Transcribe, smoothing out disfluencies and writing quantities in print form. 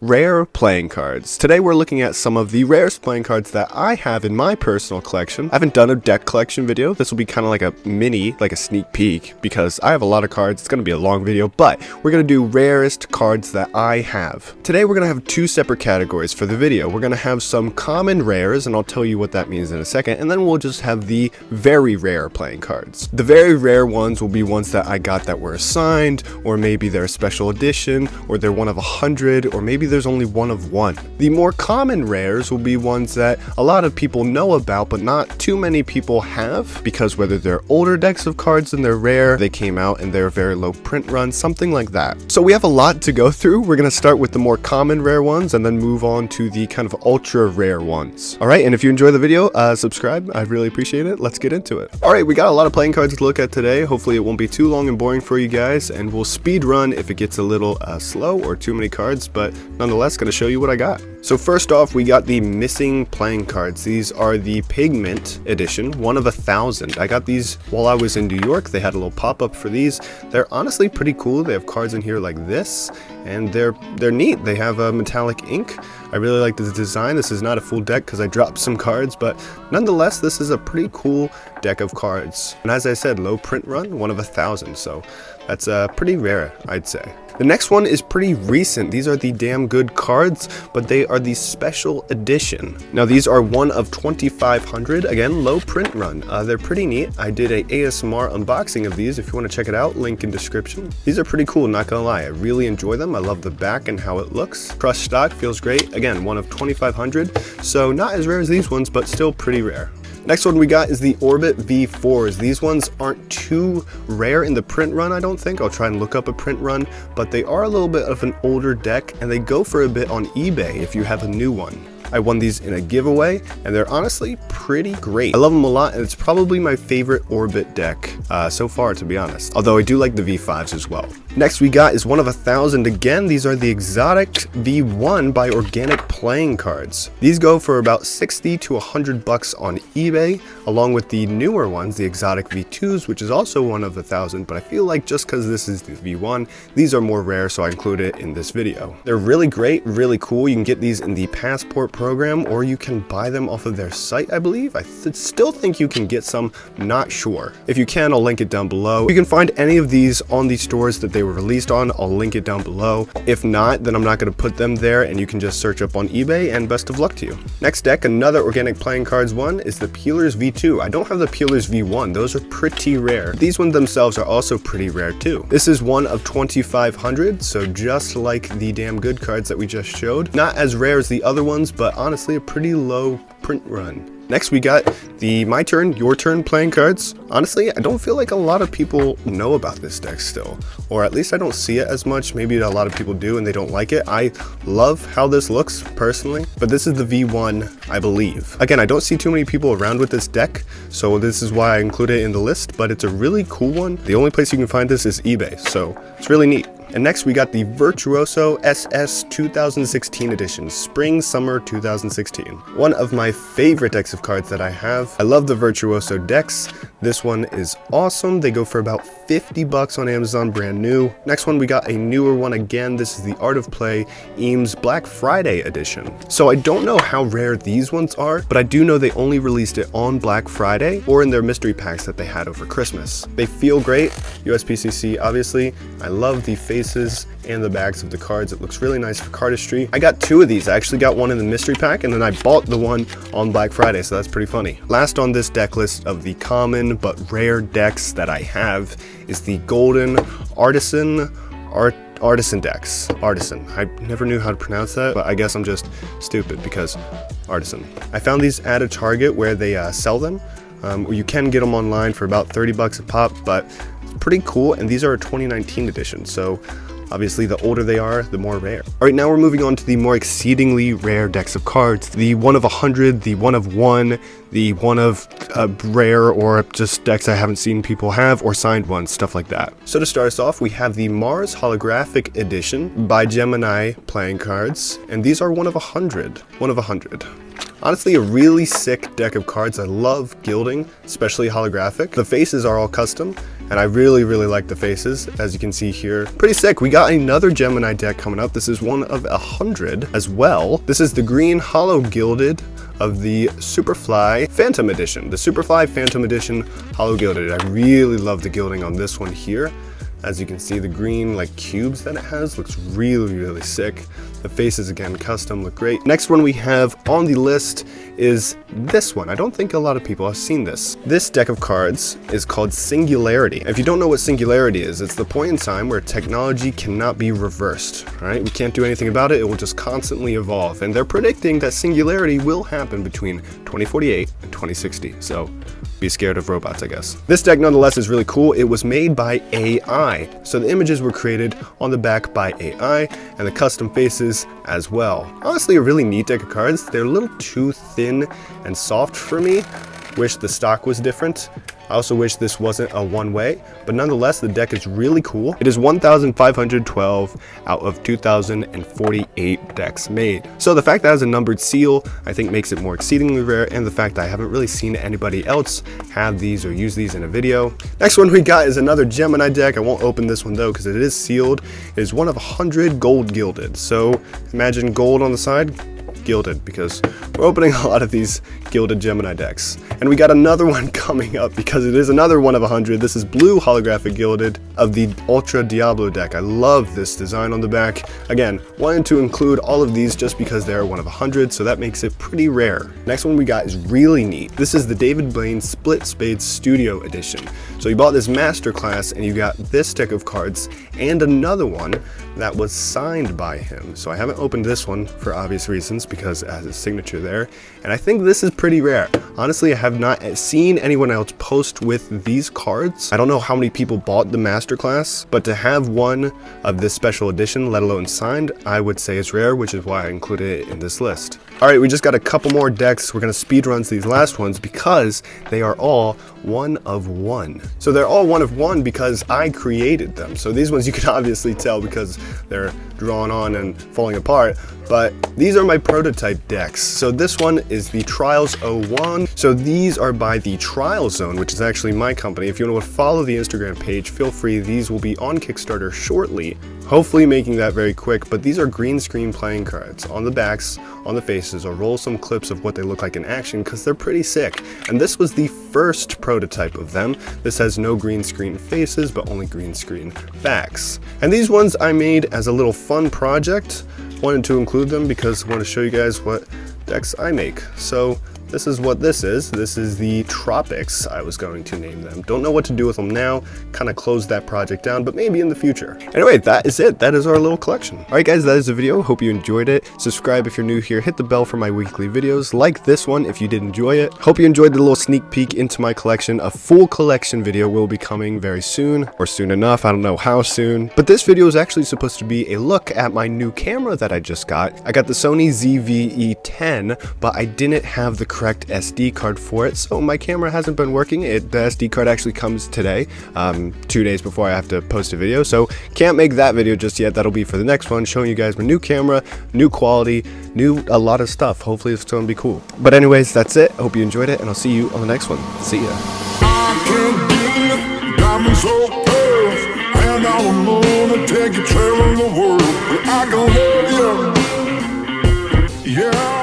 Rare playing cards. Today we're looking at some of the rarest playing cards that I have in my personal collection. I haven't done a deck collection video. This will be kind of like a mini, like a sneak peek, because I have a lot of cards. It's going to be a long video, but we're going to do rarest cards that I have. Today we're going to have two separate categories for the video. We're going to have some common rares, and I'll tell you what that means in a second, and then we'll just have the very rare playing cards. The very rare ones will be ones that I got that were assigned, or maybe they're a special edition, or they're one of 100, or maybe there's only one of one. The more common rares will be ones that a lot of people know about, but not too many people have, because whether they're older decks of cards and they're rare, they came out and they're very low print run, something like that. So we have a lot to go through. We're going to start with the more common rare ones and then move on to the kind of ultra rare ones. Alright, and if you enjoy the video, subscribe. I'd really appreciate it. Let's get into it. Alright, we got a lot of playing cards to look at today. Hopefully it won't be too long and boring for you guys, and we'll speed run if it gets a little slow or too many cards, but nonetheless going to show you what I got. So first off, we got the missing playing cards. These are the Pigment Edition, one of 1,000. I got these while I was in New York. They had a little pop-up for these. They're honestly pretty cool. They have cards in here like this, and they're neat. They have a metallic ink. I really like the design. This is not a full deck because I dropped some cards, but nonetheless, this is a pretty cool deck of cards. And as I said, low print run, one of 1,000, so that's pretty rare, I'd say. The next one is pretty recent. These are the damn good cards, but they are the special edition. Now these are one of 2,500. Again, low print run. They're pretty neat. I did a ASMR unboxing of these. If you want to check it out, link in description. These are pretty cool, not gonna lie. I really enjoy them. I love the back and how it looks. Crushed stock, feels great. Again, one of 2,500. So not as rare as these ones, but still pretty rare. Next one we got is the Orbit V4s. These ones aren't too rare in the print run, I don't think. I'll try and look up a print run, but they are a little bit of an older deck, and they go for a bit on eBay if you have a new one. I won these in a giveaway, and they're honestly pretty great. I love them a lot, and it's probably my favorite Orbit deck so far, to be honest. Although I do like the V5s as well. Next we got is one of 1,000 again. These are the Exotic V1 by Organic Playing Cards. These go for about 60 to 100 bucks on eBay, along with the newer ones, the Exotic V2s, which is also one of 1,000, but I feel like just because this is the V1, these are more rare, so I include it in this video. They're really great, really cool. You can get these in the Passport program, or you can buy them off of their site, I believe. I still think you can get some, not sure. If you can, I'll link it down below. You can find any of these on the stores that they were released on. I'll link it down below. If not, then I'm not going to put them there, and you can just search up on eBay, and best of luck to you. Next deck, another Organic Playing Cards one, is the Peelers V2. I don't have the Peelers V1. Those are pretty rare. These ones themselves are also pretty rare too. This is one of 2,500, so just like the damn good cards that we just showed. Not as rare as the other ones, but honestly a pretty low print run. Next we got the My Turn, Your Turn playing cards. Honestly, I don't feel like a lot of people know about this deck still, or at least I don't see it as much. Maybe a lot of people do and they don't like it. I love how this looks personally, but this is the V1, I believe. Again, I don't see too many people around with this deck, so this is why I include it in the list, but it's a really cool one. The only place you can find this is eBay, so it's really neat. And next we got the Virtuoso SS 2016 edition, Spring Summer 2016. One of my favorite decks of cards that I have. I love the Virtuoso decks. This one is awesome. They go for about 50 bucks on Amazon, brand new. Next one we got a newer one again. This is the Art of Play Eames Black Friday edition. So I don't know how rare these ones are, but I do know they only released it on Black Friday or in their mystery packs that they had over Christmas. They feel great. USPCC, obviously. I love the faces and the backs of the cards. It looks really nice for cardistry. I got two of these. I actually got one in the mystery pack, and then I bought the one on Black Friday, so that's pretty funny. Last on this deck list of the common but rare decks that I have is the Golden Artisan decks. Artisan. I never knew how to pronounce that, but I guess I'm just stupid because Artisan. I found these at a Target where they sell them. You can get them online for about 30 bucks a pop, but it's pretty cool, and these are a 2019 edition, so obviously the older they are, the more rare. Alright, now we're moving on to the more exceedingly rare decks of cards. The one of 100, the one of 1, the one of rare, or just decks I haven't seen people have, or signed ones, stuff like that. So to start us off, we have the Mars Holographic Edition by Gemini playing cards, and these are one of 100. One of 100. Honestly, a really sick deck of cards. I love gilding, especially holographic. The faces are all custom, and I really like the faces, as you can see here. Pretty sick. We got another Gemini deck coming up. This is one of 100 as well. This is the green hollow gilded of the Superfly Phantom Edition. The Superfly Phantom Edition hollow gilded. I really love the gilding on this one here. As you can see, the green like cubes that it has looks really sick. The faces, again, custom, look great. Next one we have on the list is this one. I don't think a lot of people have seen this. This deck of cards is called Singularity. If you don't know what Singularity is, it's the point in time where technology cannot be reversed, right? We can't do anything about it. It will just constantly evolve. And they're predicting that Singularity will happen between 2048 and 2060. So be scared of robots, I guess. This deck nonetheless is really cool. It was made by AI. So the images were created on the back by AI and the custom faces as well. Honestly, a really neat deck of cards. They're a little too thin and soft for me. Wish the stock was different. I also wish this wasn't a one-way, but nonetheless, the deck is really cool. It is 1,512 out of 2,048 decks made. So the fact that it has a numbered seal, I think makes it more exceedingly rare, and the fact that I haven't really seen anybody else have these or use these in a video. Next one we got is another Gemini deck. I won't open this one though, because it is sealed. It is one of 100 gold gilded. So imagine gold on the side, gilded, because we're opening a lot of these gilded Gemini decks. And we got another one coming up because it is another one of 100. This is blue holographic gilded of the Ultra Diablo deck. I love this design on the back. Again, wanted to include all of these just because they're one of 100, so that makes it pretty rare. Next one we got is really neat. This is the David Blaine Split Spades Studio Edition. So you bought this masterclass and you got this deck of cards and another one that was signed by him. So I haven't opened this one for obvious reasons because it has his signature there. And I think this is pretty rare. Honestly, I have not seen anyone else post with these cards. I don't know how many people bought the masterclass, but to have one of this special edition, let alone signed, I would say is rare, which is why I included it in this list. Alright, we just got a couple more decks. We're going to speed run these last ones because they are all one of one. So they're all one of one because I created them. So these ones you can obviously tell because they're drawn on and falling apart, but these are my prototype decks. So this one is the Trials 01. So these are by the Trial Zone, which is actually my company. If you want to follow the Instagram page, feel free. These will be on Kickstarter shortly. Hopefully making that very quick, but these are green screen playing cards. On the backs, on the faces, I'll roll some clips of what they look like in action because they're pretty sick. And this was the first prototype of them. This has no green screen faces, but only green screen backs. And these ones I made as a little fun project. Wanted to include them because I want to show you guys what decks I make. So this is what this is. This is the Tropics, I was going to name them. Don't know what to do with them now. Kind of closed that project down, but maybe in the future. Anyway, that is it. That is our little collection. Alright guys, that is the video. Hope you enjoyed it. Subscribe if you're new here. Hit the bell for my weekly videos. Like this one if you did enjoy it. Hope you enjoyed the little sneak peek into my collection. A full collection video will be coming very soon, or soon enough. I don't know how soon. But this video is actually supposed to be a look at my new camera that I just got. I got the Sony ZV-E10, but I didn't have the correct SD card for it, so my camera hasn't been working. The SD card actually comes today, 2 days before I have to post a video, so can't make that video just yet. That'll be for the next one, showing you guys my new camera, new quality, a lot of stuff. Hopefully it's gonna be cool. But anyways, that's it. Hope you enjoyed it, and I'll see you on the next one. See ya. Yeah.